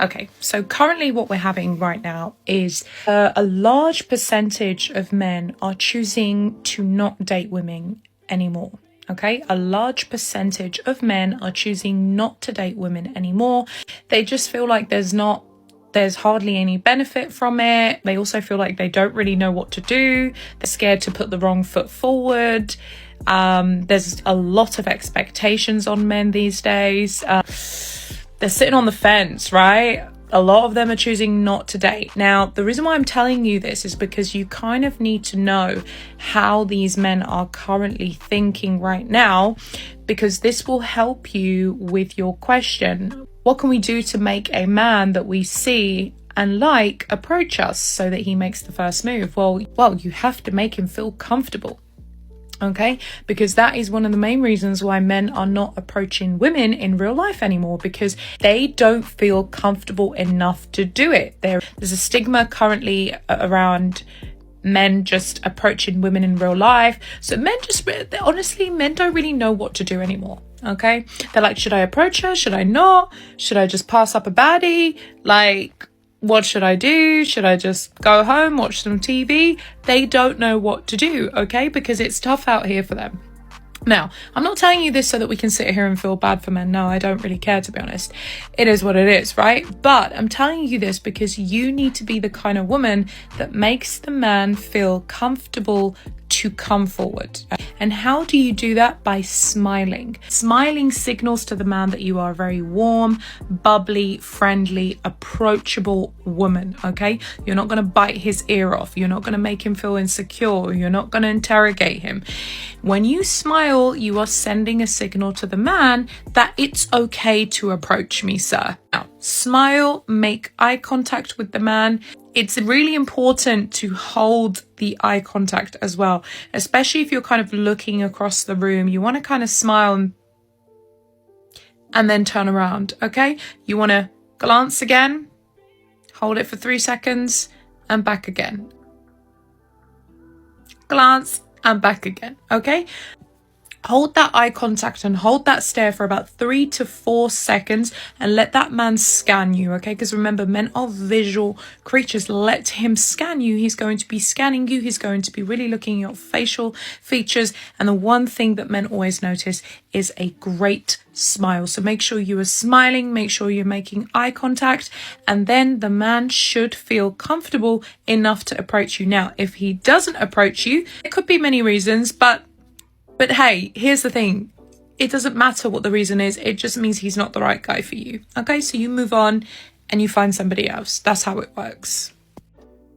Okay, so currently what we're having right now is a large percentage of men are choosing to not date women anymore. Okay, a large percentage of men are choosing not to date women anymore. They just feel like there's hardly any benefit from it. They also feel like they don't really know what to do. They're scared to put the wrong foot forward. There's a lot of expectations on men these days. They're sitting on the fence, right? A lot of them are choosing not to date. Now, the reason why I'm telling you this is because you kind of need to know how these men are currently thinking right now, because this will help you with your question. What can we do to make a man that we see and like approach us so that he makes the first move? Well, you have to make him feel comfortable. Okay, because that is one of the main reasons why men are not approaching women in real life anymore, because they don't feel comfortable enough to do it. There's a stigma currently around men just approaching women in real life. So men don't really know what to do anymore. Okay, they're like, should I approach her? Should I not? Should I just pass up a baddie? Like, what should I do? Should I just go home, watch some TV? They don't know what to do, okay? Because it's tough out here for them. Now, I'm not telling you this so that we can sit here and feel bad for men. No, I don't really care, to be honest. It is what it is, right? But I'm telling you this because you need to be the kind of woman that makes the man feel comfortable to come forward. And how do you do that? By smiling. Smiling signals to the man that you are a very warm, bubbly, friendly, approachable woman, okay? You're not going to bite his ear off. You're not going to make him feel insecure. You're not going to interrogate him. When you smile, you are sending a signal to the man that it's okay to approach me, sir. Now, smile, make eye contact with the man. It's really important to hold the eye contact as well, especially if you're kind of looking across the room. You want to kind of smile and then turn around, okay? You want to glance again, hold it for 3 seconds, and back again. Glance and back again, okay? Hold that eye contact and hold that stare for about 3 to 4 seconds and let that man scan you, okay? Because remember, men are visual creatures. Let him scan you. He's going to be scanning you. He's going to be really looking at your facial features. And the one thing that men always notice is a great smile. So make sure you are smiling, make sure you're making eye contact, and then the man should feel comfortable enough to approach you. Now, if he doesn't approach you, it could be many reasons, but hey, here's the thing. It doesn't matter what the reason is. It just means he's not the right guy for you. Okay, so you move on and you find somebody else. That's how it works.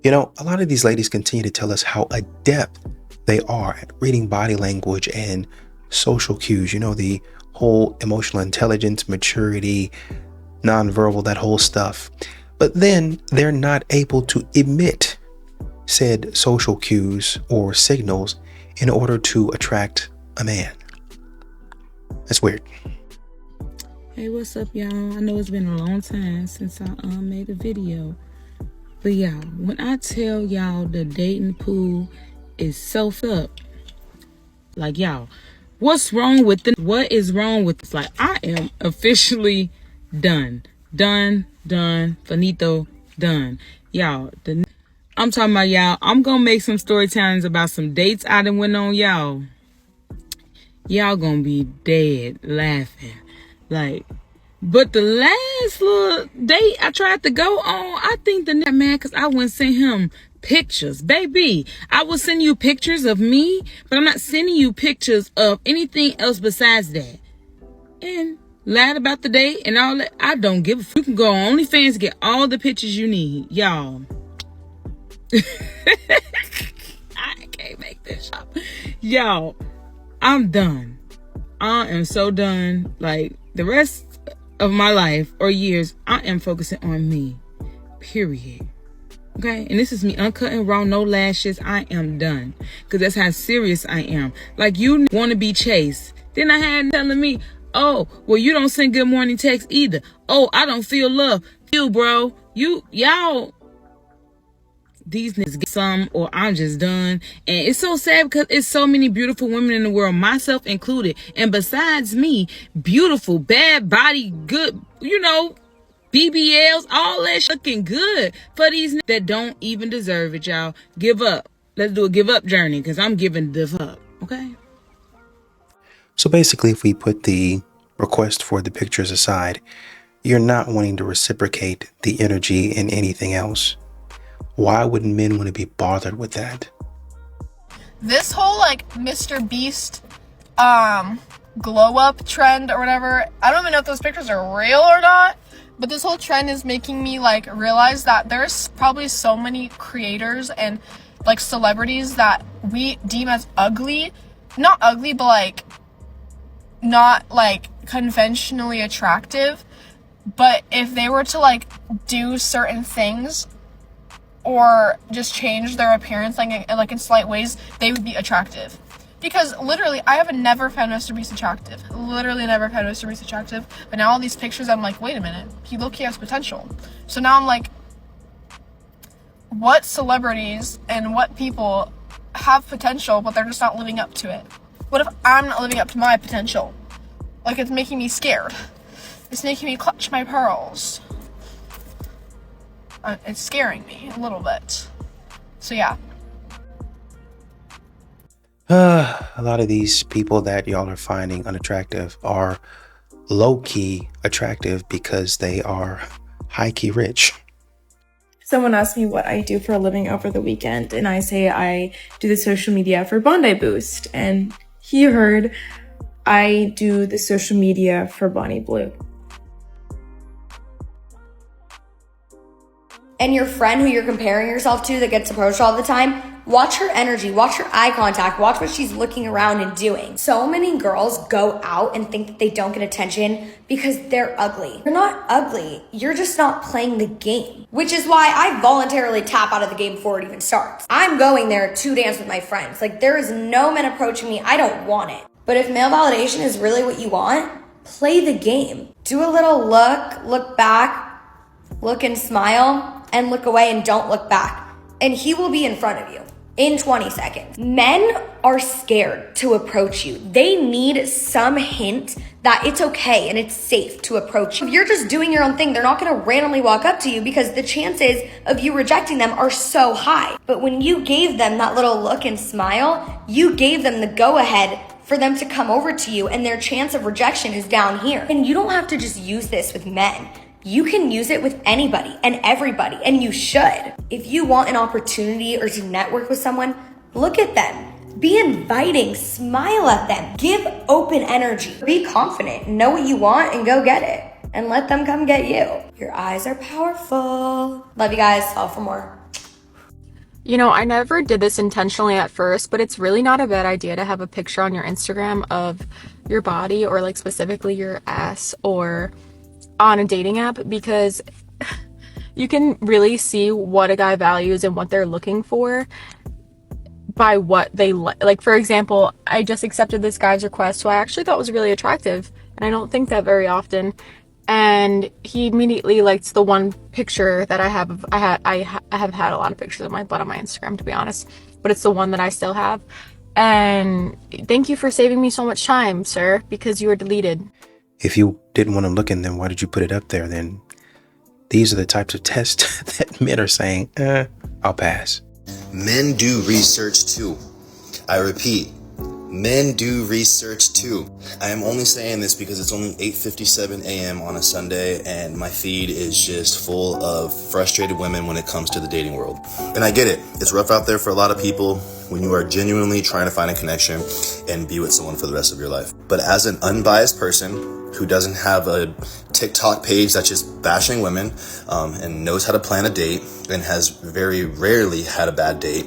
You know, a lot of these ladies continue to tell us how adept they are at reading body language and social cues. You know, the whole emotional intelligence, maturity, nonverbal, that whole stuff. But then they're not able to emit said social cues or signals in order to attract a man. That's weird. Hey, what's up, y'all? I know it's been a long time since I made a video. But y'all, when I tell y'all the dating pool is so up, like, y'all, what's wrong with it? What is wrong with this? Like, I am officially done. Done. Finito. Done. Y'all, I'm talking about, y'all, I'm gonna make some story times about some dates I done went on, y'all. Y'all gonna be dead laughing. Like, but the last little date I tried to go on, I think the man, because I wouldn't send him pictures. Baby, I will send you pictures of me, but I'm not sending you pictures of anything else besides that. And lied about the date and all that. I don't give a fuck. You can go on OnlyFans to get all the pictures you need, y'all. I can't make this up. Y'all, I'm done. I am so done. Like, the rest of my life or years, I am focusing on me. Period. Okay? And this is me uncut and raw, no lashes. I am done. Because that's how serious I am. Like, you want to be chased. Then I had telling me, oh, well, you don't send good morning text either. Oh, I don't feel love. You, bro. Y'all. These niggas get some, or I'm just done. And it's so sad because it's so many beautiful women in the world, myself included. And besides me, beautiful, bad body, good, you know, BBLs, all that looking good for these that don't even deserve it, y'all. Give up. Let's do a give up journey, because I'm giving the fuck. Okay? So basically, if we put the request for the pictures aside, you're not wanting to reciprocate the energy in anything else. Why would men want to be bothered with that? This whole like Mr. Beast glow up trend or whatever, I don't even know if those pictures are real or not, but this whole trend is making me like realize that there's probably so many creators and like celebrities that we deem as ugly, not ugly, but like not like conventionally attractive. But if they were to like do certain things or just change their appearance like in slight ways, they would be attractive. Because literally, I have never found Mr. Beast attractive. Literally never found Mr. Beast attractive. But now all these pictures, I'm like, wait a minute, he low-key has potential. So now I'm like, what celebrities and what people have potential, but they're just not living up to it? What if I'm not living up to my potential? Like, it's making me scared. It's making me clutch my pearls. It's scaring me a little bit. So yeah. A lot of these people that y'all are finding unattractive are low-key attractive because they are high-key rich. Someone asked me what I do for a living over the weekend, and I say I do the social media for Bondi Boost, and he heard I do the social media for Bonnie Blue. And your friend who you're comparing yourself to that gets approached all the time, watch her energy, watch her eye contact, watch what she's looking around and doing. So many girls go out and think that they don't get attention because they're ugly. You're not ugly, you're just not playing the game. Which is why I voluntarily tap out of the game before it even starts. I'm going there to dance with my friends. Like, there is no men approaching me, I don't want it. But if male validation is really what you want, play the game. Do a little look back, look and smile, and look away and don't look back. And he will be in front of you in 20 seconds. Men are scared to approach you. They need some hint that it's okay and it's safe to approach you. If you're just doing your own thing, they're not gonna randomly walk up to you because the chances of you rejecting them are so high. But when you gave them that little look and smile, you gave them the go-ahead for them to come over to you, and their chance of rejection is down here. And you don't have to just use this with men. You can use it with anybody and everybody, and you should. If you want an opportunity or to network with someone, look at them. Be inviting, smile at them, give open energy. Be confident, know what you want, and go get it. And let them come get you. Your eyes are powerful. Love you guys, all for more. You know, I never did this intentionally at first, but it's really not a bad idea to have a picture on your Instagram of your body, or like specifically your ass, or on a dating app, because you can really see what a guy values and what they're looking for by what they like. For example, I just accepted this guy's request who I actually thought was really attractive, and I don't think that very often. And he immediately liked the one picture that I have. I have had a lot of pictures of my butt on my Instagram, to be honest, but it's the one that I still have. And thank you for saving me so much time, sir, because you were deleted. If you didn't want to look in them, why did you put it up there then? These are the types of tests that men are saying, I'll pass. Men do research too. I repeat, men do research too. I am only saying this because it's only 8:57 a.m. on a Sunday, and my feed is just full of frustrated women when it comes to the dating world. And I get it. It's rough out there for a lot of people when you are genuinely trying to find a connection and be with someone for the rest of your life. But as an unbiased person who doesn't have a TikTok page that's just bashing women, and knows how to plan a date and has very rarely had a bad date,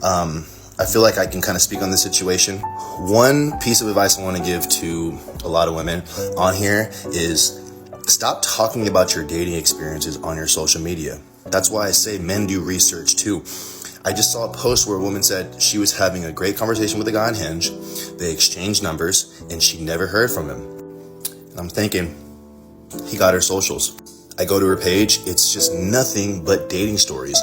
I feel like I can kind of speak on this situation. One piece of advice I want to give to a lot of women on here is stop talking about your dating experiences on your social media. That's why I say men do research too. I just saw a post where a woman said she was having a great conversation with a guy on Hinge. They exchanged numbers and she never heard from him. And I'm thinking, he got her socials. I go to her page, it's just nothing but dating stories.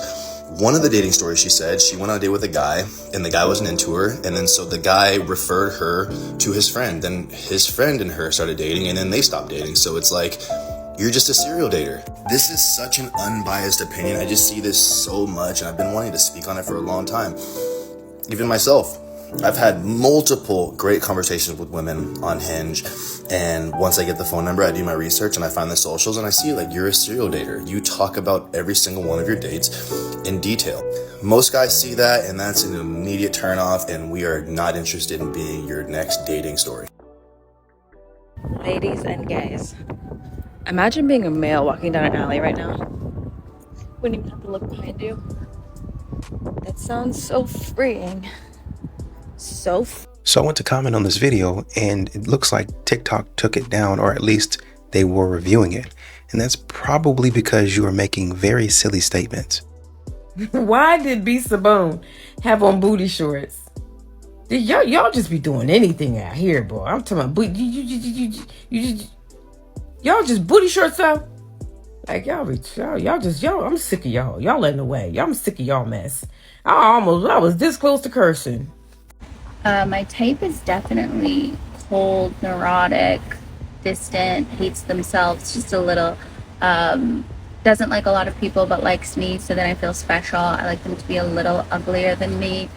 One of the dating stories, she said she went on a date with a guy and the guy wasn't into her, and then so the guy referred her to his friend, then his friend and her started dating, and then they stopped dating. So it's like, you're just a serial dater. This is such an unbiased opinion. I just see this so much, and I've been wanting to speak on it for a long time. Even myself, I've had multiple great conversations with women on Hinge, and once I get the phone number, I do my research and I find the socials, and I see like you're a serial dater. You talk about every single one of your dates in detail. Most guys see that, and that's an immediate turnoff, and we are not interested in being your next dating story. Ladies and guys, imagine being a male walking down an alley right now. Wouldn't even have to look behind you. That sounds so freeing. So I went to comment on this video, and it looks like TikTok took it down, or at least they were reviewing it. And that's probably because you are making very silly statements. Why did B Saboon have on booty shorts? Y'all just be doing anything out here, boy. I'm talking about booty. Y'all just booty shorts out. Like y'all, I'm sick of y'all. Y'all in the way. I'm sick of y'all mess. I was this close to cursing. My type is definitely cold, neurotic, distant, hates themselves just a little. Doesn't like a lot of people but likes me, so then I feel special. I like them to be a little uglier than me.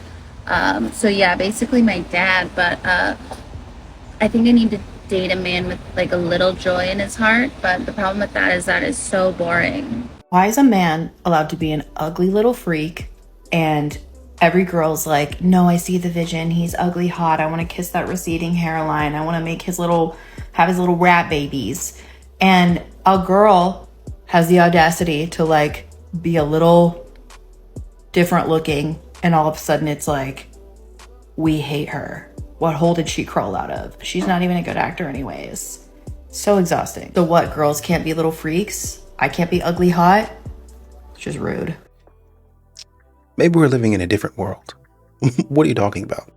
So yeah, basically my dad, but I think I need to date a man with like a little joy in his heart, but the problem with that is it's so boring. Why is a man allowed to be an ugly little freak and every girl's like, no, I see the vision, he's ugly hot, I want to kiss that receding hairline, I want to make have his little rat babies, and a girl has the audacity to like be a little different looking, and all of a sudden it's like, we hate her. What hole did she crawl out of? She's not even a good actor anyways. So exhausting. So what, girls can't be little freaks? I can't be ugly hot? It's just rude. Maybe we're living in a different world. What are you talking about?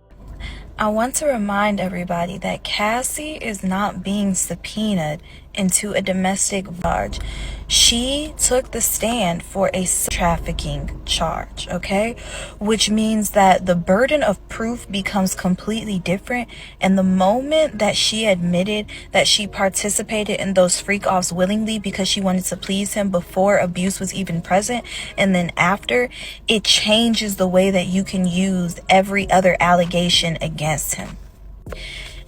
I want to remind everybody that Cassie is not being subpoenaed into a domestic violence. She took the stand for a trafficking charge, okay? Which means that the burden of proof becomes completely different. And the moment that she admitted that she participated in those freak-offs willingly because she wanted to please him before abuse was even present, and then after, it changes the way that you can use every other allegation against him.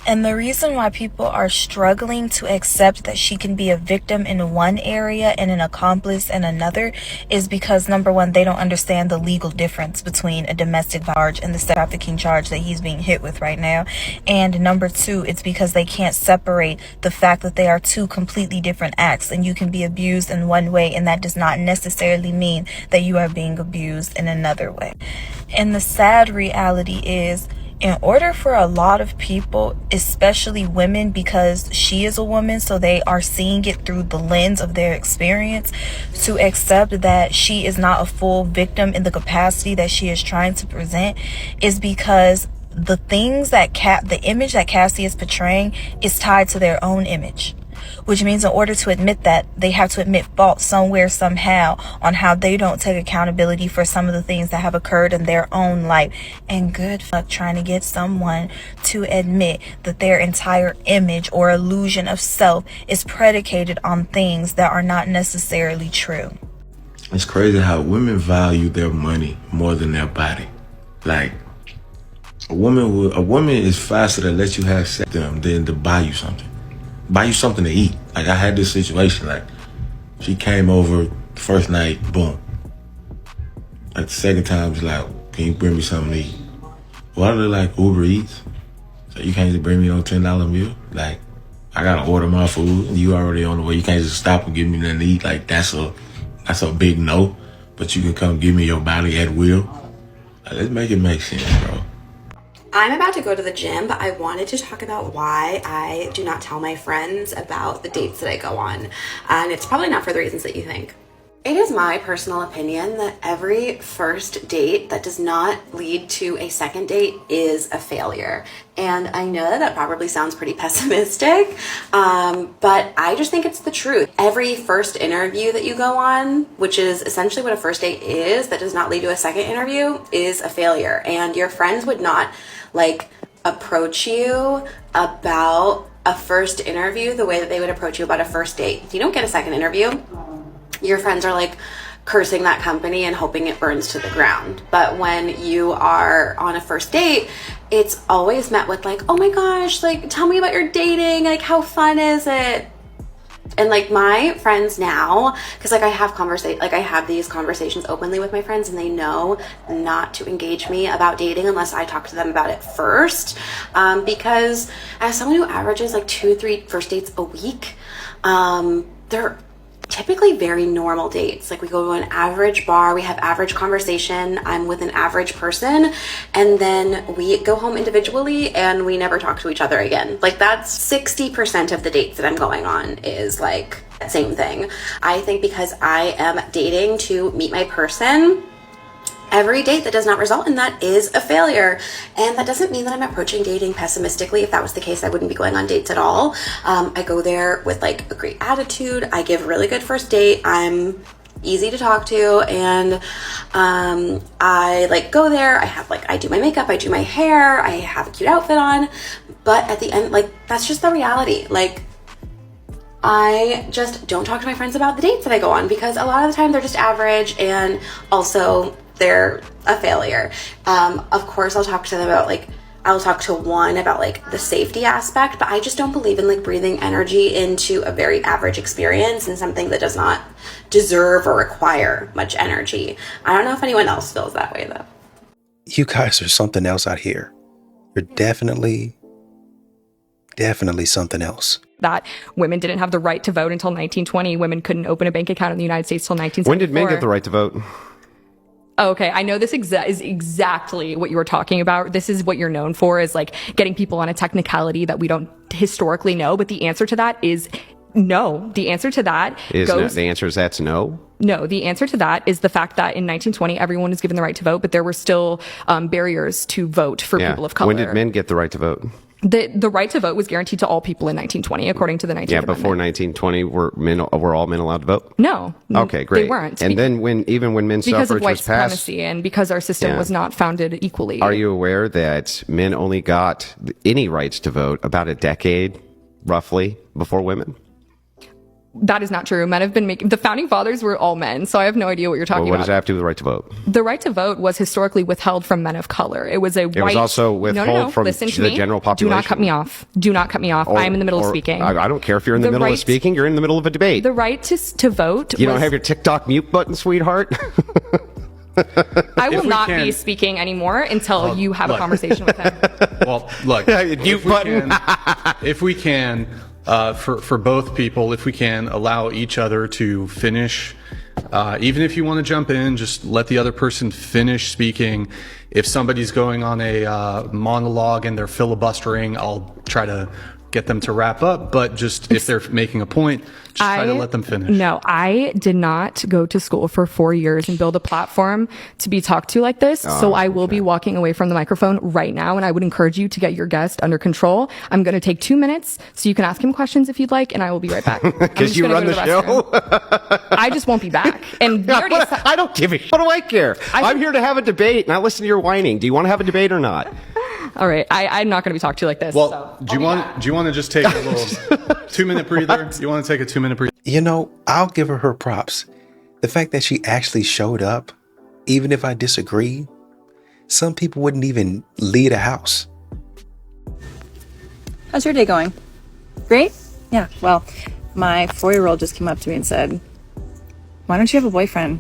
And the reason why people are struggling to accept that she can be a victim in one area and an accomplice in another is because, number one, they don't understand the legal difference between a domestic charge and the trafficking charge that he's being hit with right now. And number two, it's because they can't separate the fact that they are two completely different acts, and you can be abused in one way, and that does not necessarily mean that you are being abused in another way. And the sad reality is, in order for a lot of people, especially women, because she is a woman, so they are seeing it through the lens of their experience, to accept that she is not a full victim in the capacity that she is trying to present, is because the things that the image that Cassie is portraying is tied to their own image. Which means in order to admit that, they have to admit fault somewhere, somehow, on how they don't take accountability for some of the things that have occurred in their own life. And good fuck trying to get someone to admit that their entire image or illusion of self is predicated on things that are not necessarily true. It's crazy how women value their money more than their body. Like, a woman is faster to let you have sex with them than to buy you something. Buy you something to eat. Like, I had this situation, like, she came over first night, boom. Like, the second time, she's like, can you bring me something to eat? Well, I look like Uber Eats, so you can't just bring me no $10 meal. Like, I gotta order my food, and you already on the way. You can't just stop and give me nothing to eat. Like, that's a big no, but you can come give me your body at will. Like, let's make it make sense, bro. I'm about to go to the gym, but I wanted to talk about why I do not tell my friends about the dates that I go on. And it's probably not for the reasons that you think. It is my personal opinion that every first date that does not lead to a second date is a failure. And I know that probably sounds pretty pessimistic, but I just think it's the truth. Every first interview that you go on, which is essentially what a first date is, that does not lead to a second interview, is a failure. And your friends would not like approach you about a first interview the way that they would approach you about a first date. If you don't get a second interview, your friends are like cursing that company and hoping it burns to the ground. But when you are on a first date, it's always met with like, oh my gosh, like tell me about your dating, like how fun is it? And like my friends now, because like I have these conversations openly with my friends, and they know not to engage me about dating unless I talk to them about it first. Because as someone who averages like 2-3 first dates a week, they're typically very normal dates. Like we go to an average bar, we have average conversation, I'm with an average person, and then we go home individually and we never talk to each other again. Like that's 60% of the dates that I'm going on is like that same thing. I think because I am dating to meet my person, every date that does not result in that is a failure. And that doesn't mean that I'm approaching dating pessimistically. If that was the case, I wouldn't be going on dates at all. I go there with like a great attitude. I give a really good first date. I'm easy to talk to, and I like go there. I do my makeup, I do my hair, I have a cute outfit on. But at the end, like that's just the reality. Like I just don't talk to my friends about the dates that I go on, because a lot of the time they're just average, and also they're a failure. Of course, I'll talk to them about I'll talk to one about like the safety aspect, but I just don't believe in like breathing energy into a very average experience and something that does not deserve or require much energy. I don't know if anyone else feels that way though. You guys are something else out here. You're definitely something else. That women didn't have the right to vote until 1920. Women couldn't open a bank account in the United States till 1974. When did men get the right to vote? Oh, okay, I know this is exactly what you were talking about. This is what you're known for, is like getting people on a technicality that we don't historically know. But the answer to that is no. The answer to that that's no. No, the answer to that is the fact that in 1920, everyone was given the right to vote, but there were still barriers to vote for people of color. When did men get the right to vote? The right to vote was guaranteed to all people in 1920, according to the 19th Amendment. Before 1920, were all men allowed to vote? No. Okay, great. They weren't. And then when men's because suffrage of white was passed, supremacy and because our system was not founded equally. Are you aware that men only got any rights to vote about a decade, roughly, before women? That is not true. Men have been the founding fathers were all men, so I have no idea what you're talking about. What does that have to do with the right to vote? The right to vote was historically withheld from men of color. It was It was also withheld from the general population. Do not cut me off. Do not cut me off. I am in the middle of speaking. I don't care if you're in the middle of speaking. You're in the middle of a debate. The right to vote. You don't have your TikTok mute button, sweetheart? I will not be speaking anymore until you have a conversation with him. Well, look, if we can, for both people, if we can allow each other to finish, even if you want to jump in, just let the other person finish speaking. If somebody's going on a monologue and they're filibustering, I'll try to get them to wrap up, but just if they're making a point, just try to let them finish. No, I did not go to school for 4 years and build a platform to be talked to like this. So I will be walking away from the microphone right now, and I would encourage you to get your guest under control. I'm going to take 2 minutes so you can ask him questions if you'd like, and I will be right back. Because you run the show? I just won't be back. And I don't give a shit. What do I care? I'm here to have a debate, not listen to your whining. Do you want to have a debate or not? All right, I'm not going to be talked to like this. Well, do you want to just take a little 2-minute breather? You want to take a 2-minute breather? You know, I'll give her props. The fact that she actually showed up, even if I disagree, some people wouldn't even leave a house. How's your day going? Great? Yeah, well, my 4-year-old just came up to me and said, why don't you have a boyfriend?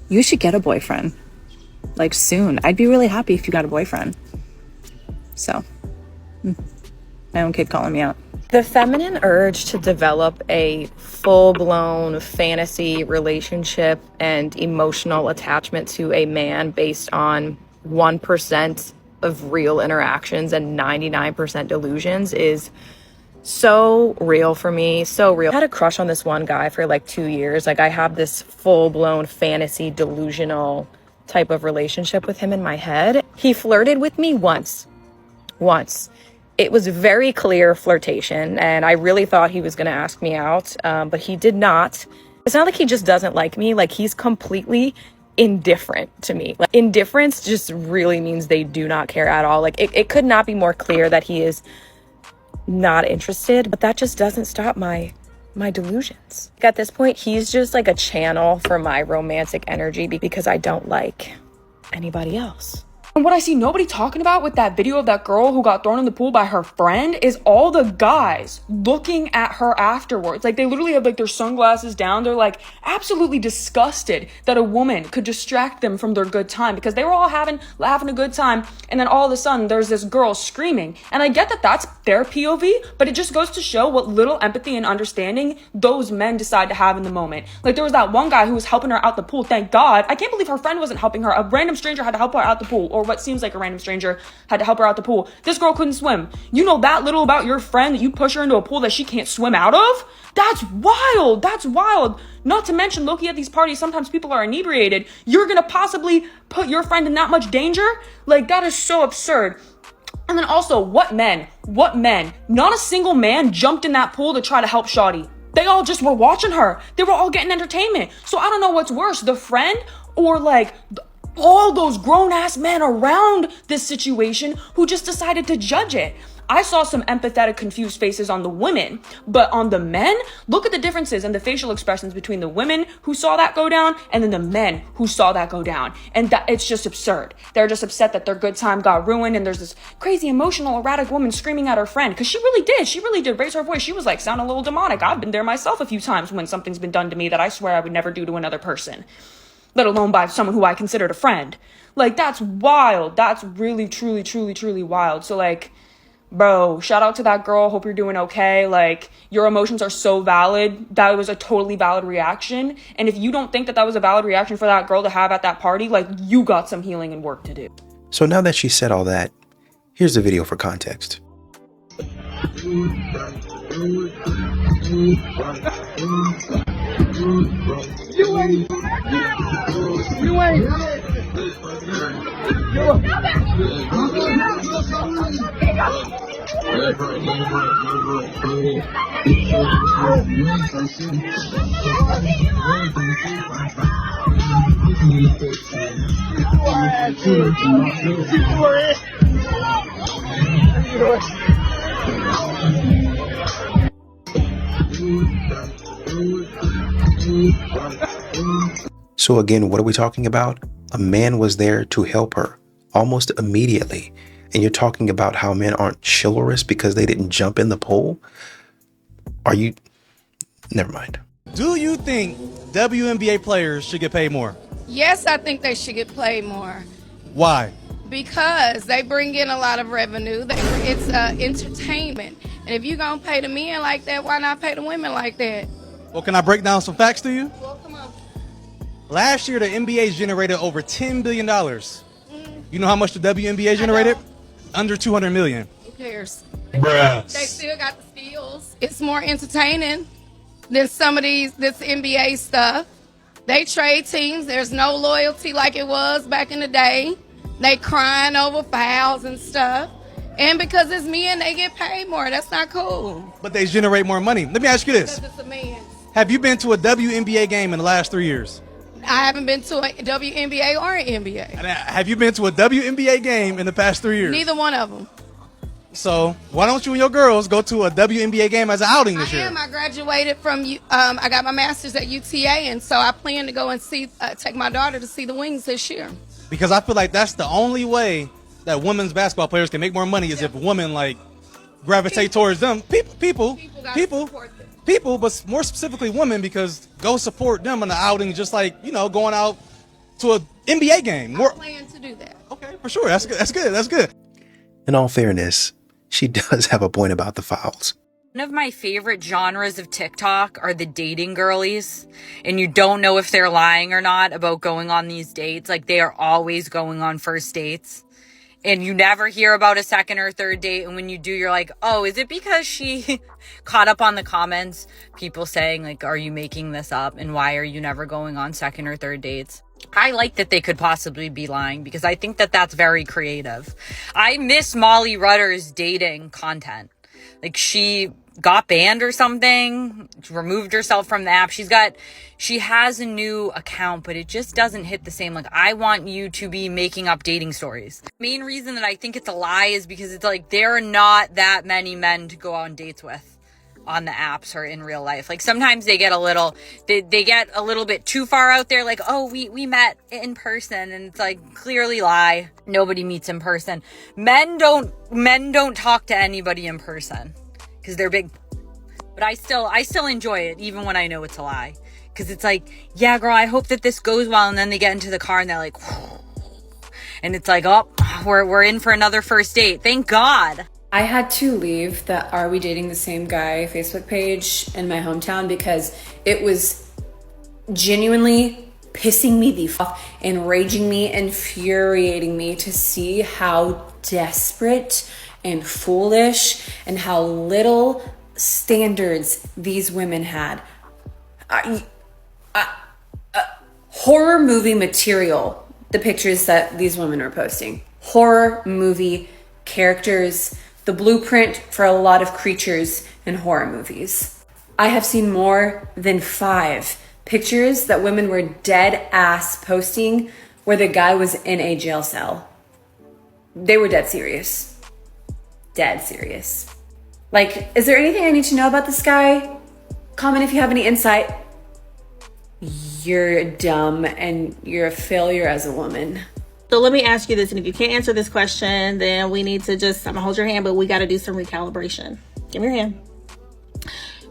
You should get a boyfriend. Like soon. I'd be really happy if you got a boyfriend. So, my own kid calling me out. The feminine urge to develop a full-blown fantasy relationship and emotional attachment to a man based on 1% of real interactions and 99% delusions is so real for me, so real. I had a crush on this one guy for like 2 years. Like I have this full-blown fantasy delusional type of relationship with him in my head. He flirted with me once. It was very clear flirtation, and I really thought he was going to ask me out, but he did not. It's not like he just doesn't like me, like he's completely indifferent to me. Like, indifference just really means they do not care at all. Like it could not be more clear that he is not interested, but that just doesn't stop my delusions. At this point, he's just like a channel for my romantic energy because I don't like anybody else. And what I see nobody talking about with that video of that girl who got thrown in the pool by her friend is all the guys looking at her afterwards. Like, they literally have like their sunglasses down. They're like absolutely disgusted that a woman could distract them from their good time, because they were all having a good time, and then all of a sudden there's this girl screaming. And I get that that's their POV, but it just goes to show what little empathy and understanding those men decide to have in the moment. Like, there was that one guy who was helping her out the pool. Thank God. I can't believe her friend wasn't helping her. A random stranger had to help her out the pool, or what seems like a random stranger had to help her out the pool. This girl couldn't swim. You know that little about your friend that you push her into a pool that she can't swim out of? That's wild. That's wild. Not to mention, low-key at these parties, sometimes people are inebriated. You're gonna possibly put your friend in that much danger? Like, that is so absurd. And then also, what men? Not a single man jumped in that pool to try to help Shawty. They all just were watching her. They were all getting entertainment. So I don't know what's worse, the friend or like all those grown-ass men around this situation who just decided to judge it. I saw some empathetic, confused faces on the women, but on the men, look at the differences and the facial expressions between the women who saw that go down and then the men who saw that go down. And that it's just absurd. They're just upset that their good time got ruined, and there's this crazy, emotional, erratic woman screaming at her friend, because she really did raise her voice. She was like, sound a little demonic. I've been there myself a few times when something's been done to me that I swear I would never do to another person, let alone by someone who I considered a friend. Like, that's wild. That's really, truly, truly, truly wild. So, like, bro, shout out to that girl. Hope you're doing okay. Like, your emotions are so valid. That was a totally valid reaction. And if you don't think that that was a valid reaction for that girl to have at that party, like, you got some healing and work to do. So now that she said all that, here's the video for context. So again, what are we talking about? A man was there to help her almost immediately. And you're talking about how men aren't chivalrous because they didn't jump in the pool? Are you? Never mind. Do you think WNBA players should get paid more? Yes, I think they should get paid more. Why? Because they bring in a lot of revenue. It's entertainment. And if you're going to pay the men like that, why not pay the women like that? Well, can I break down some facts to you? Well, come on. Last year, the NBA generated over $10 billion. You know how much the WNBA generated? Under $200 million. Who cares? Bruh. They still got the skills. It's more entertaining than some of this NBA stuff. They trade teams. There's no loyalty like it was back in the day. They crying over fouls and stuff. And because it's men, they get paid more. That's not cool. But they generate more money. Let me ask you this. Because it's a man. Have you been to a WNBA game in the last 3 years? I haven't been to a WNBA or an NBA. And have you been to a WNBA game in the past 3 years? Neither one of them. So why don't you and your girls go to a WNBA game as an outing this year? I graduated from, I got my master's at UTA, and so I plan to go and take my daughter to see the Wings this year. Because I feel like that's the only way that women's basketball players can make more money is if women like gravitate towards them. People, but more specifically women, because go support them on the outing, just like, you know, going out to an NBA game. I plan to do that. Okay, for sure. That's good. In all fairness, she does have a point about the fouls. One of my favorite genres of TikTok are the dating girlies, and you don't know if they're lying or not about going on these dates. Like, they are always going on first dates, and you never hear about a second or third date. And when you do, you're like, oh, is it because she caught up on the comments? People saying, like, are you making this up? And why are you never going on second or third dates? I like that they could possibly be lying, because I think that that's very creative. I miss Molly Rutter's dating content. Like, she got banned or something, removed herself from the app. She has a new account, but it just doesn't hit the same. Like, I want you to be making up dating stories. The main reason that I think it's a lie is because it's like, there are not that many men to go on dates with on the apps or in real life. Like, sometimes they get a little, they get a little bit too far out there. Like, oh, we met in person, and it's like, clearly lie. Nobody meets in person. Men don't talk to anybody in person because they're big. But I still enjoy it even when I know it's a lie. Because it's like, yeah, girl, I hope that this goes well. And then they get into the car and they're like, whew. And it's like, oh, we're in for another first date. Thank God. I had to leave the Are We Dating the Same Guy Facebook page in my hometown because it was genuinely pissing me the fuck off, enraging me, infuriating me to see how desperate and foolish and how little standards these women had. Horror movie material, the pictures that these women are posting. Horror movie characters, the blueprint for a lot of creatures in horror movies. I have seen more than 5 pictures that women were dead ass posting where the guy was in a jail cell. They were dead serious. Dead serious. Like, is there anything I need to know about this guy? Comment if you have any insight. You're dumb and you're a failure as a woman. So let me ask you this, and if you can't answer this question, then we need to just, I'm gonna hold your hand, but we gotta do some recalibration. Give me your hand.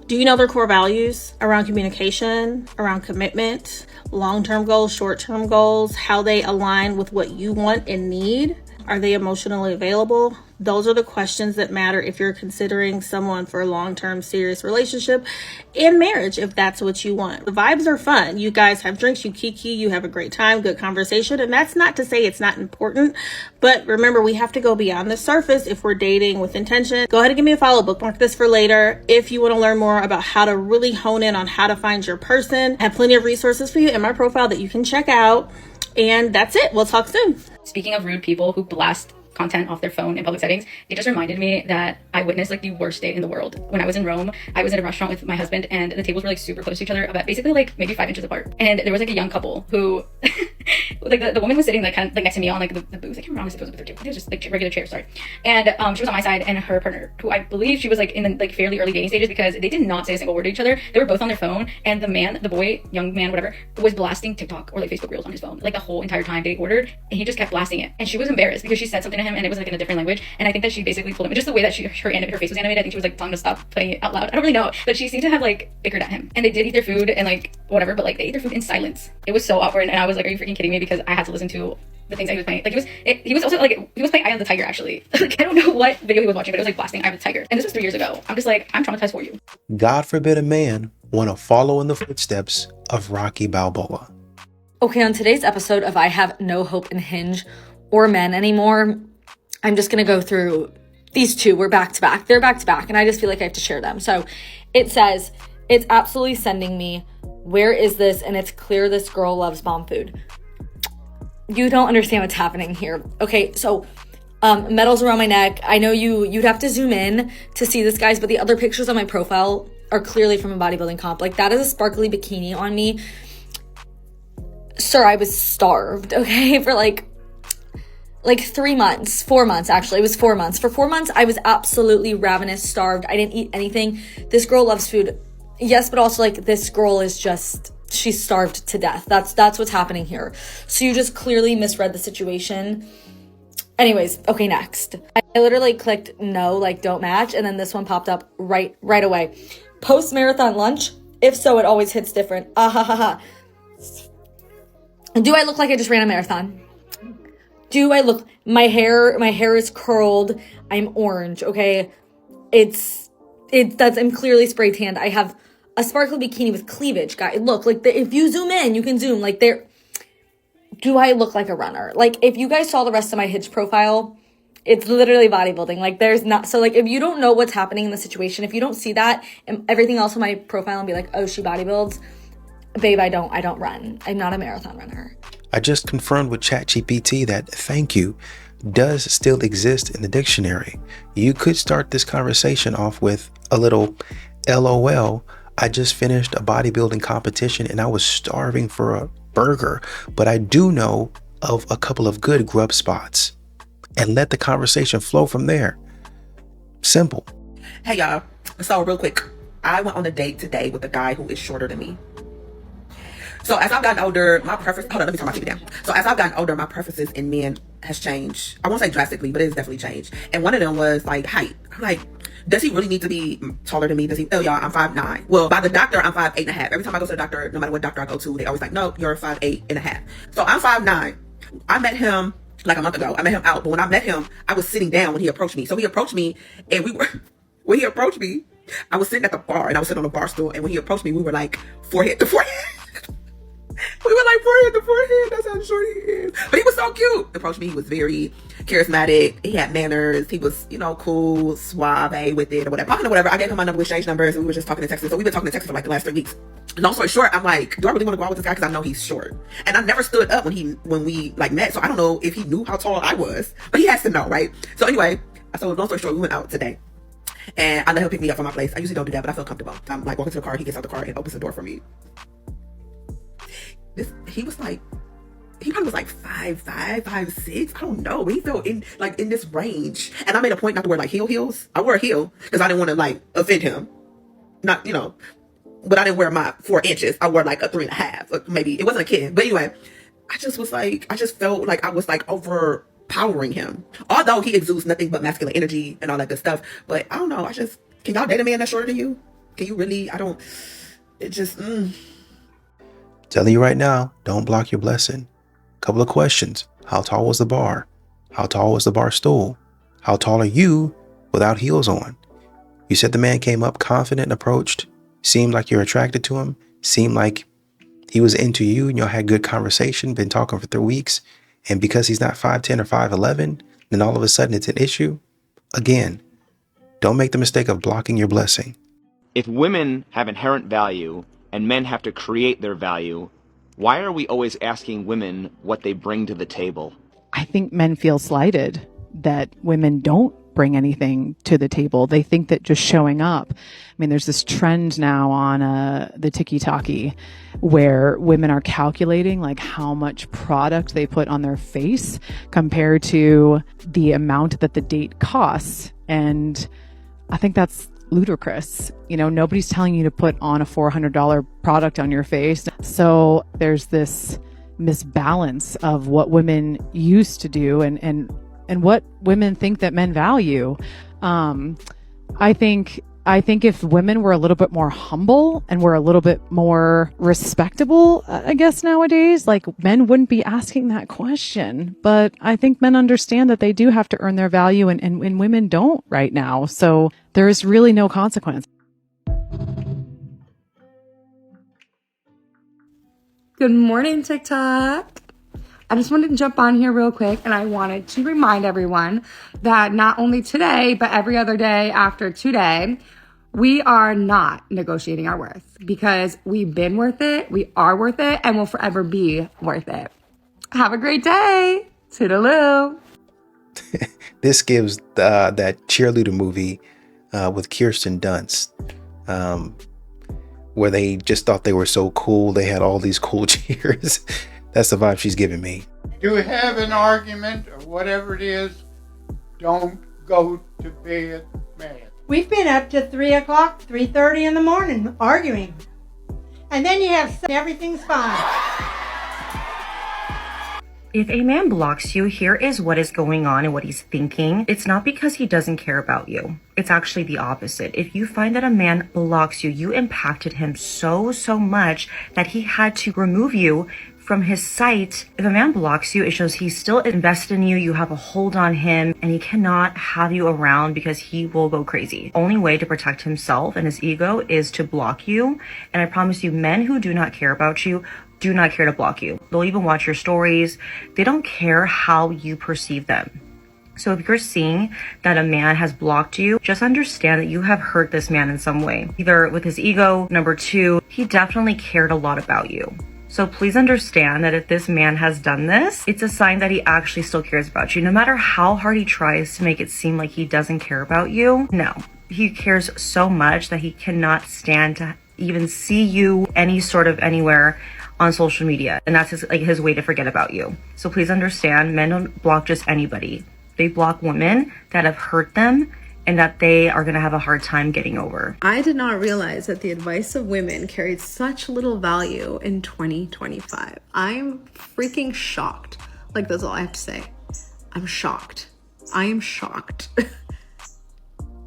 Do you know their core values around communication, around commitment, long-term goals, short-term goals, how they align with what you want and need? Are they emotionally available? Those are the questions that matter if you're considering someone for a long-term serious relationship and marriage, if that's what you want. The vibes are fun. You guys have drinks, you kiki, you have a great time, good conversation. And that's not to say it's not important, but remember, we have to go beyond the surface if we're dating with intention. Go ahead and give me a follow, bookmark this for later. If you want to learn more about how to really hone in on how to find your person, I have plenty of resources for you in my profile that you can check out. And that's it. We'll talk soon. Speaking of rude people who blast content off their phone in public settings, it just reminded me that I witnessed like the worst date in the world. When I was in Rome, I was at a restaurant with my husband, and the tables were like super close to each other, about basically like maybe 5 inches apart. And there was like a young couple who like the woman was sitting like kind of like next to me on like the booth. I can't remember what it was, it was just like regular chairs, sorry. And she was on my side, and her partner, who I believe she was like in the like fairly early dating stages, because they did not say a single word to each other. They were both on their phone, and the boy, young man, whatever, was blasting TikTok or like Facebook Reels on his phone like the whole entire time they ordered, and he just kept blasting it. And she was embarrassed because she said something to him and it was like in a different language, and I think that she basically told him, just the way that her face was animated, I think she was like telling him to stop playing it out loud. I don't really know, but she seemed to have like bickered at him. And they did eat their food and like whatever, but like they ate their food in silence. It was so awkward, and I was like, are you freaking kidding me? Because I had to listen to the things that he was playing. Like he was also like, he was playing Eye of the Tiger actually. Like, I don't know what video he was watching, but it was like blasting Eye of the Tiger. And this was 3 years ago. I'm just like, I'm traumatized for you. God forbid a man want to follow in the footsteps of Rocky Balboa. Okay, on today's episode of I Have No Hope in Hinge or Men Anymore, I'm just going to go through these two. We're back to back. They're back to back, and I just feel like I have to share them. So it says, it's absolutely sending me, where is this? And it's clear this girl loves bomb food. You don't understand what's happening here. Okay, so medals around my neck. I know you'd have to zoom in to see this, guys, but the other pictures on my profile are clearly from a bodybuilding comp. Like, that is a sparkly bikini on me. Sir, I was starved, okay, for like 3 months, 4 months, actually. It was 4 months. For 4 months, I was absolutely ravenous, starved. I didn't eat anything. This girl loves food. Yes, but also, like, this girl is just, she's starved to death. That's what's happening here. So you just clearly misread the situation. Anyways, okay, next. I literally clicked no, like, don't match, and then this one popped up right away. Post-marathon lunch? If so, it always hits different. Ah, ha, ha, ha. Do I look like I just ran a marathon? Do I look, my hair is curled. I'm orange, okay? I'm clearly spray tanned. I have a sparkly bikini with cleavage, guys. Look, like, if you zoom in, you can zoom, like, do I look like a runner? Like, if you guys saw the rest of my Hinge profile, it's literally bodybuilding. Like, there's not, so like, if you don't know what's happening in the situation, if you don't see that and everything else on my profile and be like, oh, she bodybuilds, babe, I don't run. I'm not a marathon runner. I just confirmed with ChatGPT that thank you does still exist in the dictionary. You could start this conversation off with a little LOL. I just finished a bodybuilding competition and I was starving for a burger, but I do know of a couple of good grub spots, and let the conversation flow from there. Simple. Hey y'all, so real quick, I went on a date today with a guy who is shorter than me. So as I've gotten older, my preference, hold on, let me turn my TV down. So as I've gotten older, my preferences in men has changed. I won't say drastically, but it's definitely changed. And one of them was like height. I'm like, does he really need to be taller than me? Does he? Oh y'all, I'm 5'9". Well, by the doctor, I'm 5'8.5". Every time I go to the doctor, no matter what doctor I go to, they always like, no, you're 5'8.5". So I'm 5'9". I met him like a month ago. I met him out, but when I met him, I was sitting down when he approached me. So he approached me, and when he approached me, I was sitting at the bar, and I was sitting on a bar stool, and when he approached me, we were like forehead to forehead. We were like forehead to forehead. That's how short he is. But he was so cute. Approached me. He was very charismatic. He had manners. He was, cool, suave with it or whatever. Talking or whatever. I gave him my number, we exchanged numbers, and we were just talking to Texas. So we've been talking to Texas for like the last 3 weeks. Long story short, I'm like, do I really want to go out with this guy? Because I know he's short. And I never stood up when we like met. So I don't know if he knew how tall I was. But he has to know, right? So anyway, long story short, we went out today. And I let him pick me up from my place. I usually don't do that, but I feel comfortable. I'm like walking to the car. He gets out the car and opens the door for me. He probably was like 5'5", 5'6". I don't know, but he felt in this range. And I made a point not to wear like heels. I wore a heel because I didn't want to like offend him. Not, but I didn't wear my 4 inches. I wore like a 3.5. Maybe it wasn't a kid, but anyway, I just felt like I was like overpowering him. Although he exudes nothing but masculine energy and all that good stuff. But I don't know. Can y'all date a man that's shorter than you? Can you really? Telling you right now, don't block your blessing. Couple of questions. How tall was the bar? How tall was the bar stool? How tall are you without heels on? You said the man came up confident and approached. Seemed like you're attracted to him. Seemed like he was into you and y'all had good conversation, been talking for 3 weeks. And because he's not 5'10" or 5'11", then all of a sudden it's an issue. Again, don't make the mistake of blocking your blessing. If women have inherent value and men have to create their value, why are we always asking women what they bring to the table? I think men feel slighted that women don't bring anything to the table. They think that just showing up. I mean, there's this trend now on the TikTok where women are calculating like how much product they put on their face compared to the amount that the date costs. And I think that's ludicrous. Nobody's telling you to put on a $400 product on your face. So there's this misbalance of what women used to do and what women think that men value. I think if women were a little bit more humble and were a little bit more respectable, I guess nowadays, like men wouldn't be asking that question. But I think men understand that they do have to earn their value and women don't right now. So there is really no consequence. Good morning, TikTok. I just wanted to jump on here real quick, and I wanted to remind everyone that not only today, but every other day after today, we are not negotiating our worth because we've been worth it, we are worth it, and will forever be worth it. Have a great day. Toodaloo. This gives that cheerleader movie with Kirsten Dunst, where they just thought they were so cool. They had all these cool cheers. That's the vibe she's giving me. You have an argument or whatever it is, don't go to bed mad. We've been up to 3 o'clock, 3:30 in the morning arguing. And then you have everything's fine. If a man blocks you, here is what is going on and what he's thinking. It's not because he doesn't care about you. It's actually the opposite. If you find that a man blocks you, you impacted him so much that he had to remove you from his sight. If a man blocks you, it shows he's still invested in you, you have a hold on him, and he cannot have you around because he will go crazy. Only way to protect himself and his ego is to block you. And I promise you, men who do not care about you do not care to block you. They'll even watch your stories. They don't care how you perceive them. So if you're seeing that a man has blocked you, just understand that you have hurt this man in some way, either with his ego. Number 2, he definitely cared a lot about you. So please understand that if this man has done this, it's a sign that he actually still cares about you. No matter how hard he tries to make it seem like he doesn't care about you, no. He cares so much that he cannot stand to even see you any sort of anywhere on social media. And that's his way to forget about you. So please understand, men don't block just anybody. They block women that have hurt them and that they are going to have a hard time getting over. I did not realize that the advice of women carried such little value in 2025. I'm freaking shocked. Like, that's all I have to say. I'm shocked. I am shocked.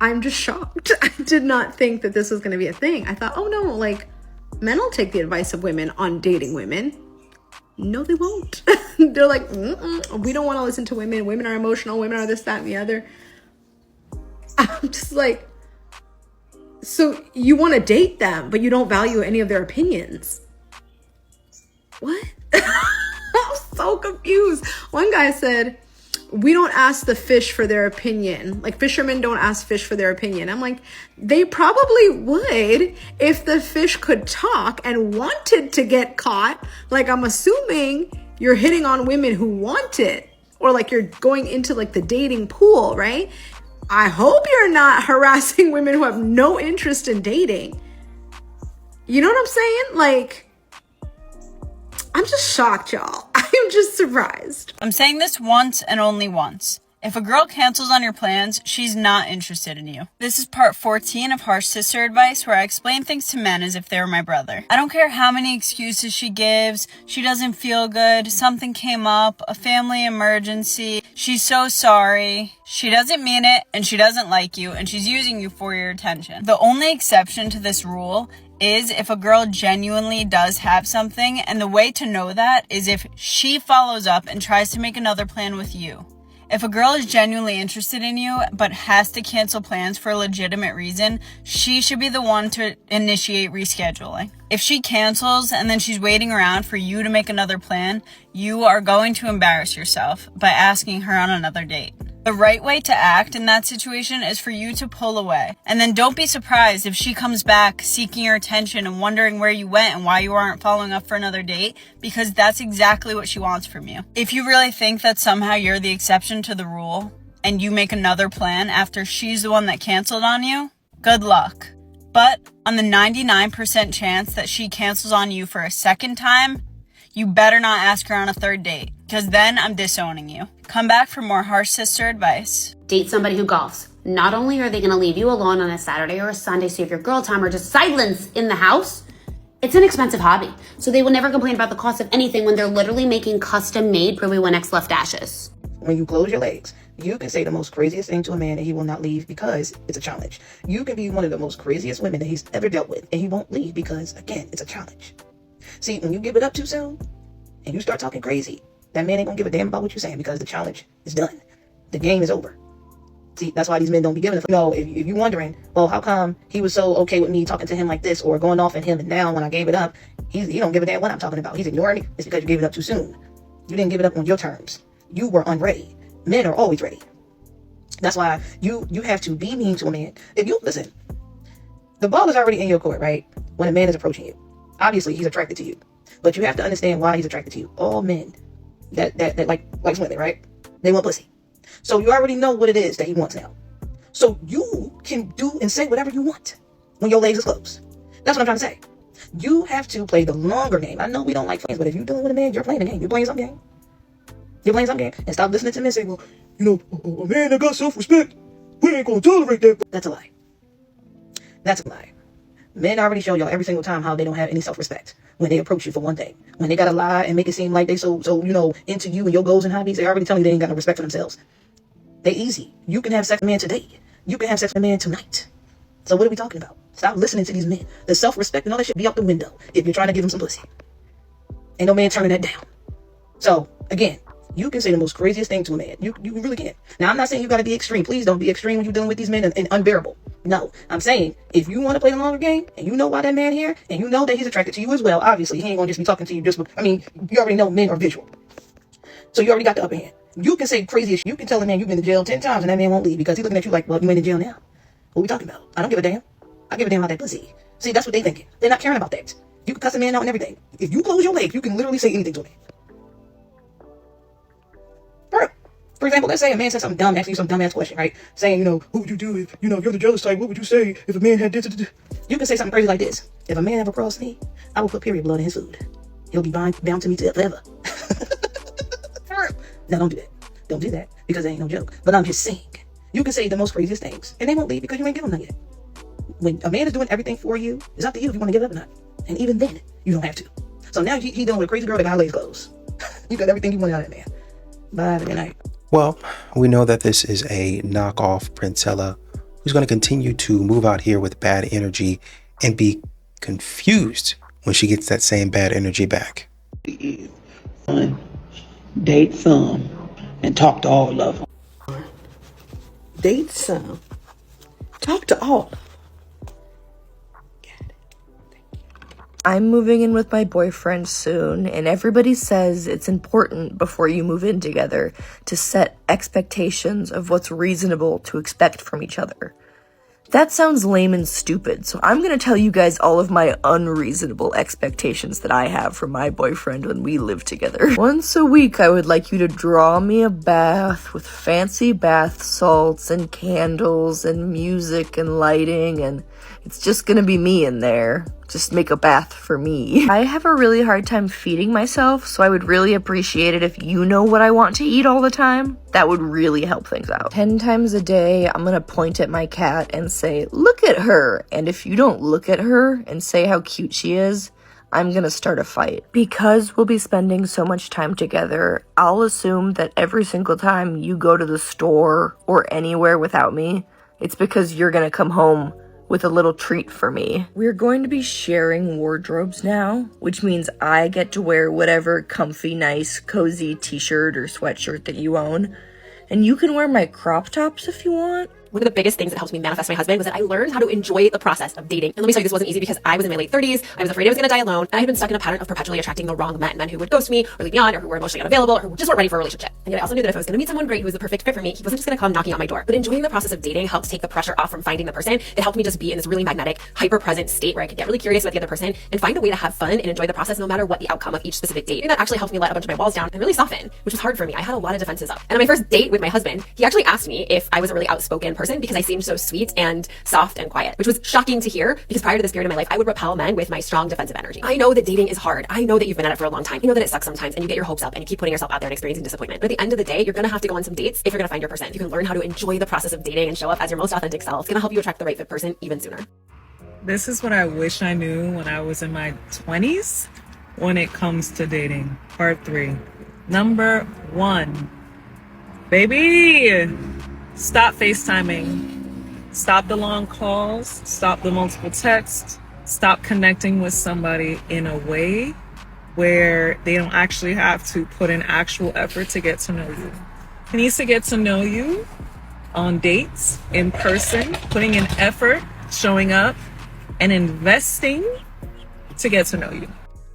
I'm just shocked. I did not think that this was going to be a thing. I thought, oh no, like, men will take the advice of women on dating women. No, they won't. They're like, we don't want to listen to women. Women are emotional. Women are this, that, and the other. I'm just like, so you want to date them, but you don't value any of their opinions. What? I'm so confused. One guy said, we don't ask the fish for their opinion. Like, fishermen don't ask fish for their opinion. I'm like, they probably would if the fish could talk and wanted to get caught. Like, I'm assuming you're hitting on women who want it, or like you're going into like the dating pool, right? I hope you're not harassing women who have no interest in dating. You know what I'm saying? Like, I'm just shocked, y'all. I'm just surprised. I'm saying this once and only once. If a girl cancels on your plans, she's not interested in you. This is part 14 of Harsh Sister Advice, where I explain things to men as if they were my brother. I don't care how many excuses she gives. She doesn't feel good. Something came up. A family emergency. She's so sorry. She doesn't mean it, and she doesn't like you, and she's using you for your attention. The only exception to this rule is if a girl genuinely does have something, and the way to know that is if she follows up and tries to make another plan with you. If a girl is genuinely interested in you but has to cancel plans for a legitimate reason, she should be the one to initiate rescheduling. If she cancels and then she's waiting around for you to make another plan, you are going to embarrass yourself by asking her on another date. The right way to act in that situation is for you to pull away. And then don't be surprised if she comes back seeking your attention and wondering where you went and why you aren't following up for another date, because that's exactly what she wants from you. If you really think that somehow you're the exception to the rule and you make another plan after she's the one that canceled on you, good luck. But on the 99% chance that she cancels on you for a second time, you better not ask her on a third date, because then I'm disowning you. Come back for more Harsh Sister Advice. Date somebody who golfs. Not only are they going to leave you alone on a Saturday or a Sunday, so you have your girl time or just silence in the house, it's an expensive hobby. So they will never complain about the cost of anything when they're literally making custom-made Pruvi 1X Left Dashes. When you close your legs, you can say the most craziest thing to a man and he will not leave because it's a challenge. You can be one of the most craziest women that he's ever dealt with and he won't leave because, again, it's a challenge. See, when you give it up too soon and you start talking crazy, that man ain't gonna give a damn about what you're saying because the challenge is done. The game is over. See, that's why these men don't be giving a fuck. You know, if you're wondering, well, how come he was so okay with me talking to him like this or going off at him, and now when I gave it up, he don't give a damn what I'm talking about. He's ignoring me. It's because you gave it up too soon. You didn't give it up on your terms. You were unready. Men are always ready. That's why you have to be mean to a man. If you listen, the ball is already in your court, right? When a man is approaching you, obviously he's attracted to you, but you have to understand why he's attracted to you. All men that likes women, right? They want pussy. So you already know what it is that he wants now. So you can do and say whatever you want when your legs is closed. That's what I'm trying to say. You have to play the longer game. I know we don't like friends, but if you're dealing with a man, you're playing a game. You're playing some game. You're playing some game. And stop listening to men say, well, you know, a man that got self-respect, we ain't gonna tolerate that. That's a lie. That's a lie. Men already show y'all every single time how they don't have any self-respect when they approach you for one thing. When they gotta lie and make it seem like they so into you and your goals and hobbies, they already telling you they ain't got no respect for themselves. They easy. You can have sex with a man today. You can have sex with a man tonight. So what are we talking about? Stop listening to these men. The self-respect and all that shit be out the window if you're trying to give them some pussy. Ain't no man turning that down. So, again, you can say the most craziest thing to a man. You really can. Now, I'm not saying you got to be extreme. Please don't be extreme when you're dealing with these men and unbearable. No. I'm saying if you want to play the longer game and you know why that man here and you know that he's attracted to you as well, obviously, he ain't going to just be talking to you you already know men are visual. So you already got the upper hand. You can say crazy shit. You can tell a man you've been to jail 10 times and that man won't leave because he's looking at you like, well, you ain't in jail now. What are we talking about? I don't give a damn. I give a damn about that pussy. See, that's what they thinking. They're not caring about that. You can cuss a man out and everything. If you close your legs, you can literally say anything to a man. For example, let's say a man says something dumb, asking you some dumbass question, right? Saying, who would you do if, you're the jealous type? What would you say if a man had this? You can say something crazy like this. If a man ever crossed me, I will put period blood in his food. He'll be bound to me forever. No, don't do that. Don't do that, because it ain't no joke. But I'm just saying, you can say the most craziest things, and they won't leave because you ain't give them none yet. When a man is doing everything for you, it's up to you if you want to give up or not. And even then, you don't have to. So now he dealing with a crazy girl that got her legs closed. You got everything you want out of that man. Bye, good night. Well, we know that this is a knockoff Princella who's going to continue to move out here with bad energy and be confused when she gets that same bad energy back. Date some and talk to all of them. Date some. Talk to all. I'm moving in with my boyfriend soon, and everybody says it's important before you move in together to set expectations of what's reasonable to expect from each other. That sounds lame and stupid, so I'm gonna tell you guys all of my unreasonable expectations that I have from my boyfriend when we live together. Once a week, I would like you to draw me a bath with fancy bath salts and candles and music and lighting, and it's just gonna be me in there. Just make a bath for me. I have a really hard time feeding myself, so I would really appreciate it if you know what I want to eat all the time. That would really help things out. 10 times a day, I'm gonna point at my cat and say, look at her. And if you don't look at her and say how cute she is, I'm gonna start a fight. Because we'll be spending so much time together, I'll assume that every single time you go to the store or anywhere without me, it's because you're gonna come home with a little treat for me. We're going to be sharing wardrobes now, which means I get to wear whatever comfy, nice, cozy t-shirt or sweatshirt that you own. And you can wear my crop tops if you want. One of the biggest things that helped me manifest my husband was that I learned how to enjoy the process of dating. And let me tell you, this wasn't easy because I was in my late 30s. I was afraid I was going to die alone. And I had been stuck in a pattern of perpetually attracting the wrong men who would ghost me or leave me on or who were emotionally unavailable or who just weren't ready for a relationship. And yet I also knew that if I was going to meet someone great who was the perfect fit for me, he wasn't just going to come knocking on my door. But enjoying the process of dating helped take the pressure off from finding the person. It helped me just be in this really magnetic, hyper-present state where I could get really curious about the other person and find a way to have fun and enjoy the process no matter what the outcome of each specific date. And that actually helped me let a bunch of my walls down and really soften, which was hard for me. I had a lot of defenses up. And on my first date with my husband, he actually asked me if I was a really outspoken person because I seemed so sweet and soft and quiet, which was shocking to hear because prior to this period of my life, I would repel men with my strong defensive energy. I know that dating is hard. I know that you've been at it for a long time. You know that it sucks sometimes and you get your hopes up and you keep putting yourself out there and experiencing disappointment. But at the end of the day, you're going to have to go on some dates if you're going to find your person. You can learn how to enjoy the process of dating and show up as your most authentic self. It's going to help you attract the right fit person even sooner. This is what I wish I knew when I was in my 20s when it comes to dating. Part 3. Number 1. Baby, stop FaceTiming. Stop the long calls. Stop the multiple texts. Stop connecting with somebody in a way where they don't actually have to put in actual effort to get to know you. He needs to get to know you on dates, in person, putting in effort, showing up, and investing to get to know you.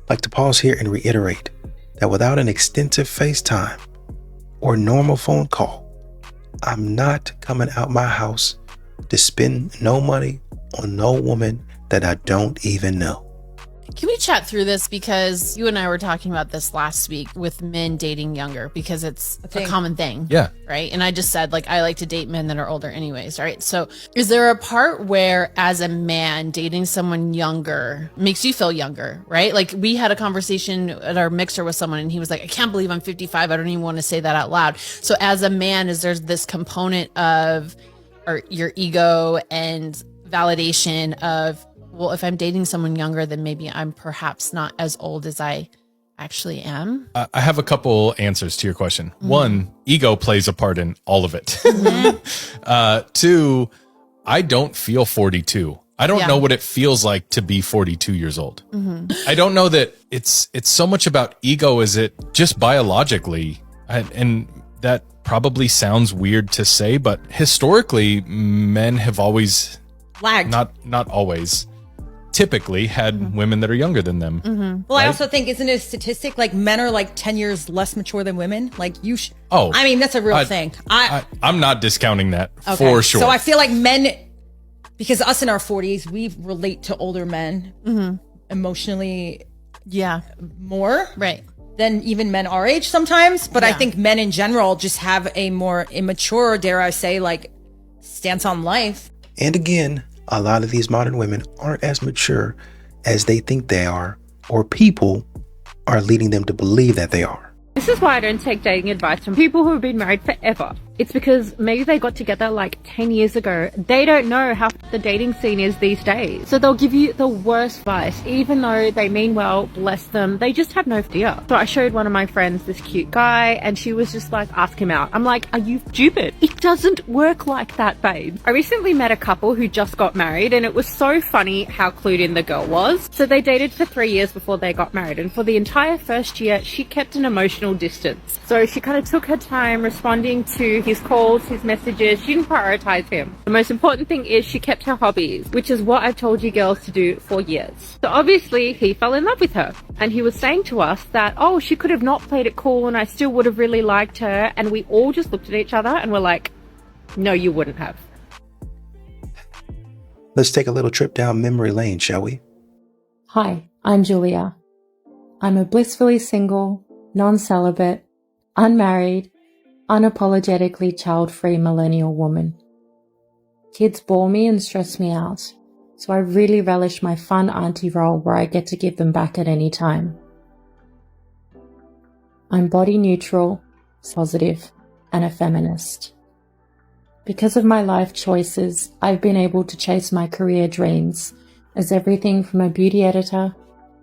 I'd like to pause here and reiterate that without an extensive FaceTime or normal phone call, I'm not coming out my house to spend no money on no woman that I don't even know. Can we chat through this? Because you and I were talking about this last week with men dating younger because it's a common thing. Yeah. Right. And I just said, like, I like to date men that are older anyways. Right. So is there a part where as a man dating someone younger makes you feel younger? Right. Like we had a conversation at our mixer with someone and he was like, I can't believe I'm 55. I don't even want to say that out loud. So as a man, is there's this component of or your ego and validation of, well, if I'm dating someone younger, then maybe I'm perhaps not as old as I actually am? I have a couple answers to your question. Mm-hmm. 1, ego plays a part in all of it. Mm-hmm. 2, I don't feel 42. I don't know what it feels like to be 42 years old. Mm-hmm. I don't know that it's so much about ego as it just biologically, and that probably sounds weird to say, but historically, men have always lagged. Not always. Typically had women that are younger than them. Mm-hmm. Well, right? I also think, isn't it a statistic like men are like 10 years less mature than women? Like I mean, that's a real thing. I'm not discounting that for sure. So I feel like men, because us in our 40s, we relate to older men emotionally more than even men our age sometimes. But I think men in general just have a more immature, dare I say, like, stance on life. And again, a lot of these modern women aren't as mature as they think they are, or people are leading them to believe that they are. This is why I don't take dating advice from people who have been married forever. It's because maybe they got together like 10 years ago. They don't know how the dating scene is these days. So they'll give you the worst advice, even though they mean well, bless them. They just have no idea. So I showed one of my friends this cute guy and she was just like, ask him out. I'm like, are you stupid? It doesn't work like that, babe. I recently met a couple who just got married and it was so funny how clued in the girl was. So they dated for 3 years before they got married. And for the entire first year, she kept an emotional distance. So she kind of took her time responding to his calls, his messages. She didn't prioritize him. The most important thing is she kept her hobbies, which is what I've told you girls to do for years. So obviously he fell in love with her and he was saying to us that, oh, she could have not played it cool and I still would have really liked her. And we all just looked at each other and were like, no, you wouldn't have. Let's take a little trip down memory lane, shall we? Hi, I'm Julia. I'm a blissfully single, non-celibate, unmarried, unapologetically child-free millennial woman. Kids bore me and stress me out, so I really relish my fun auntie role where I get to give them back at any time. I'm body neutral, positive, and a feminist. Because of my life choices, I've been able to chase my career dreams as everything from a beauty editor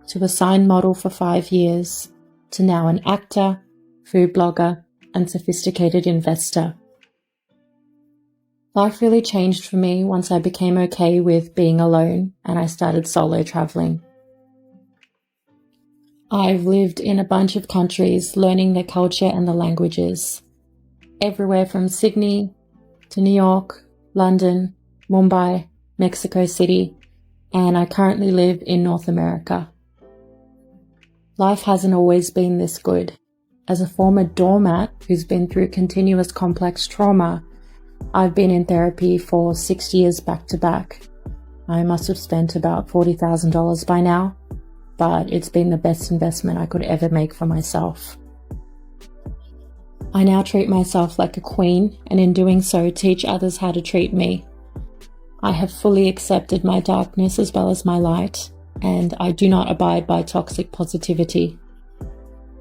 to a sign model for 5 years to now an actor, food blogger, and sophisticated investor. Life really changed for me once I became okay with being alone and I started solo traveling. I've lived in a bunch of countries, learning their culture and the languages. Everywhere from Sydney to New York, London, Mumbai, Mexico City, and I currently live in North America. Life hasn't always been this good. As a former doormat who's been through continuous complex trauma, I've been in therapy for 6 years back to back. I must have spent about $40,000 by now, but it's been the best investment I could ever make for myself. I now treat myself like a queen, and in doing so, teach others how to treat me. I have fully accepted my darkness as well as my light, and I do not abide by toxic positivity.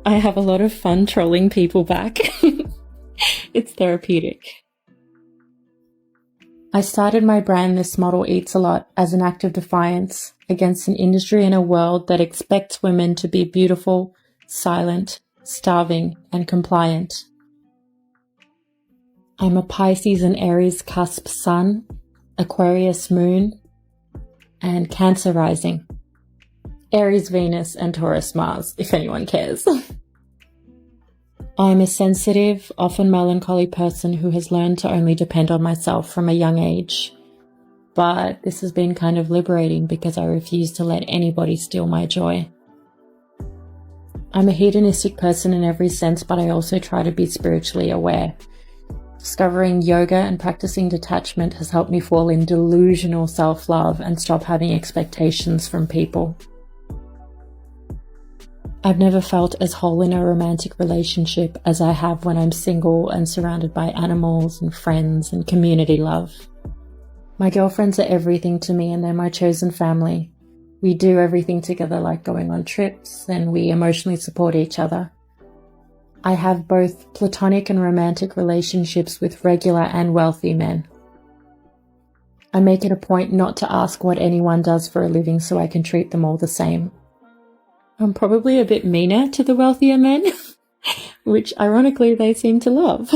I have a lot of fun trolling people back. It's therapeutic. I started my brand This Model Eats a Lot as an act of defiance against an industry and a world that expects women to be beautiful, silent, starving, and compliant. I'm a Pisces and Aries cusp sun, Aquarius moon, and Cancer rising. Aries Venus and Taurus Mars, if anyone cares. I'm a sensitive, often melancholy person who has learned to only depend on myself from a young age. But this has been kind of liberating because I refuse to let anybody steal my joy. I'm a hedonistic person in every sense, but I also try to be spiritually aware. Discovering yoga and practicing detachment has helped me fall in delusional self-love and stop having expectations from people. I've never felt as whole in a romantic relationship as I have when I'm single and surrounded by animals and friends and community love. My girlfriends are everything to me and they're my chosen family. We do everything together, like going on trips, and we emotionally support each other. I have both platonic and romantic relationships with regular and wealthy men. I make it a point not to ask what anyone does for a living so I can treat them all the same. I'm probably a bit meaner to the wealthier men, which ironically they seem to love.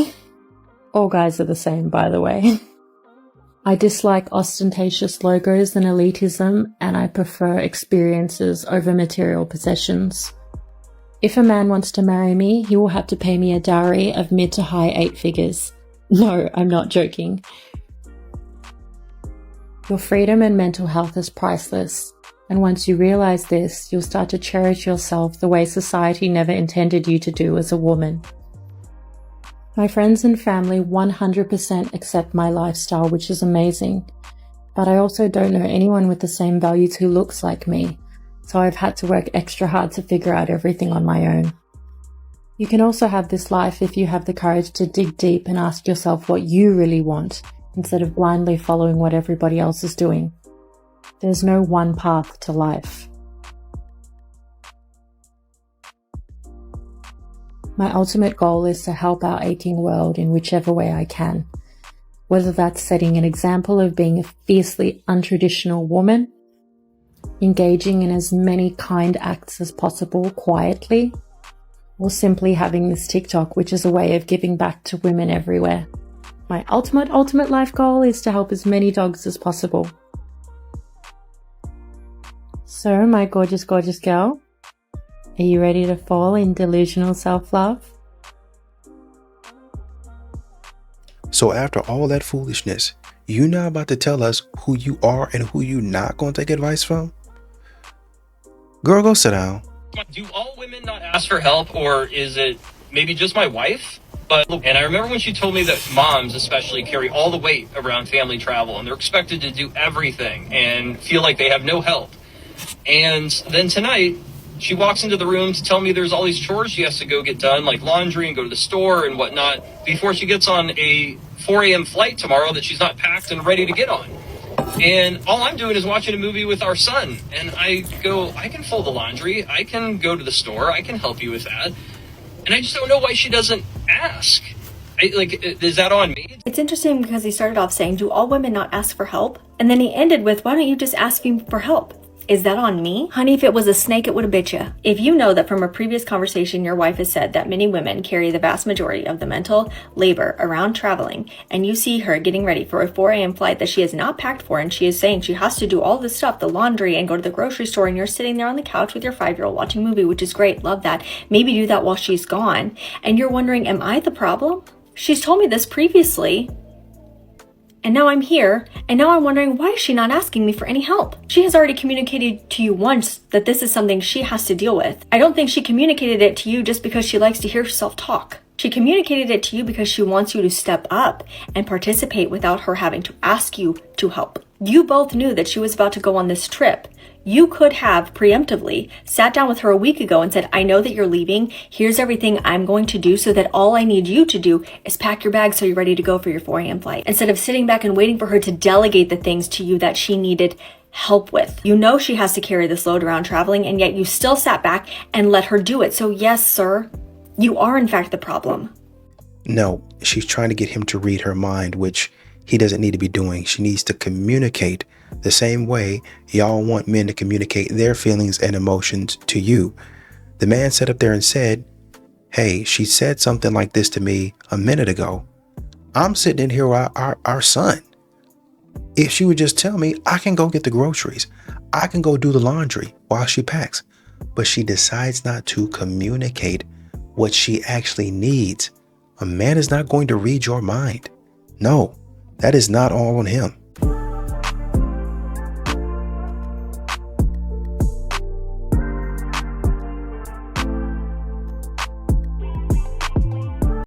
All guys are the same, by the way. I dislike ostentatious logos and elitism, and I prefer experiences over material possessions. If a man wants to marry me, he will have to pay me a dowry of mid to high 8 figures. No, I'm not joking. Your freedom and mental health is priceless. And once you realize this, you'll start to cherish yourself the way society never intended you to do as a woman. My friends and family 100% accept my lifestyle, which is amazing. But I also don't know anyone with the same values who looks like me. so I've had to work extra hard to figure out everything on my own. You can also have this life if you have the courage to dig deep and ask yourself what you really want, instead of blindly following what everybody else is doing. There's no one path to life. My ultimate goal is to help our aching world in whichever way I can, whether that's setting an example of being a fiercely untraditional woman, engaging in as many kind acts as possible quietly, or simply having this TikTok, which is a way of giving back to women everywhere. My ultimate life goal is to help as many dogs as possible. So, my gorgeous girl, are you ready to fall in delusional self-love? So after all that foolishness, you now about to tell us who you are and who you not going to take advice from? Girl, go sit down. Do all women not ask for help, or is it maybe just my wife? And I remember when she told me that moms especially carry all the weight around family travel, and they're expected to do everything and feel like they have no help. And then tonight, she walks into the room to tell me there's all these chores she has to go get done, like laundry and go to the store and whatnot, before she gets on a 4 a.m. flight tomorrow that she's not packed and ready to get on. And all I'm doing is watching a movie with our son. And I go, I can fold the laundry, I can go to the store, I can help you with that. And I just don't know why she doesn't ask. Is that on me? It's interesting because he started off saying, do all women not ask for help? And then he ended with, why don't you just ask him for help? Is that on me? Honey, if it was a snake, it would have bit you. If you know that from a previous conversation, your wife has said that many women carry the vast majority of the mental labor around traveling, and you see her getting ready for a 4 a.m. flight that she is not packed for, and she is saying she has to do all this stuff, the laundry, and go to the grocery store, and you're sitting there on the couch with your 5-year-old watching a movie, which is great, love that. Maybe do that while she's gone. And you're wondering, am I the problem? She's told me this previously. And now I'm here, and now I'm wondering, why is she not asking me for any help? She has already communicated to you once that this is something she has to deal with. I don't think she communicated it to you just because she likes to hear herself talk. She communicated it to you because she wants you to step up and participate without her having to ask you to help. You both knew that she was about to go on this trip. You could have preemptively sat down with her a week ago and said, I know that you're leaving. Here's everything I'm going to do so that all I need you to do is pack your bag so you're ready to go for your 4 a.m. flight. Instead of sitting back and waiting for her to delegate the things to you that she needed help with. You know she has to carry this load around traveling, and yet you still sat back and let her do it. So yes, sir, you are in fact the problem. No, she's trying to get him to read her mind, which he doesn't need to be doing. She needs to communicate the same way y'all want men to communicate their feelings and emotions to you. The man sat up there and said, hey, she said something like this to me a minute ago. I'm sitting in here with our son. If she would just tell me, I can go get the groceries, I can go do the laundry while she packs. But she decides not to communicate what she actually needs. A man is not going to read your mind. No, that is not all on him.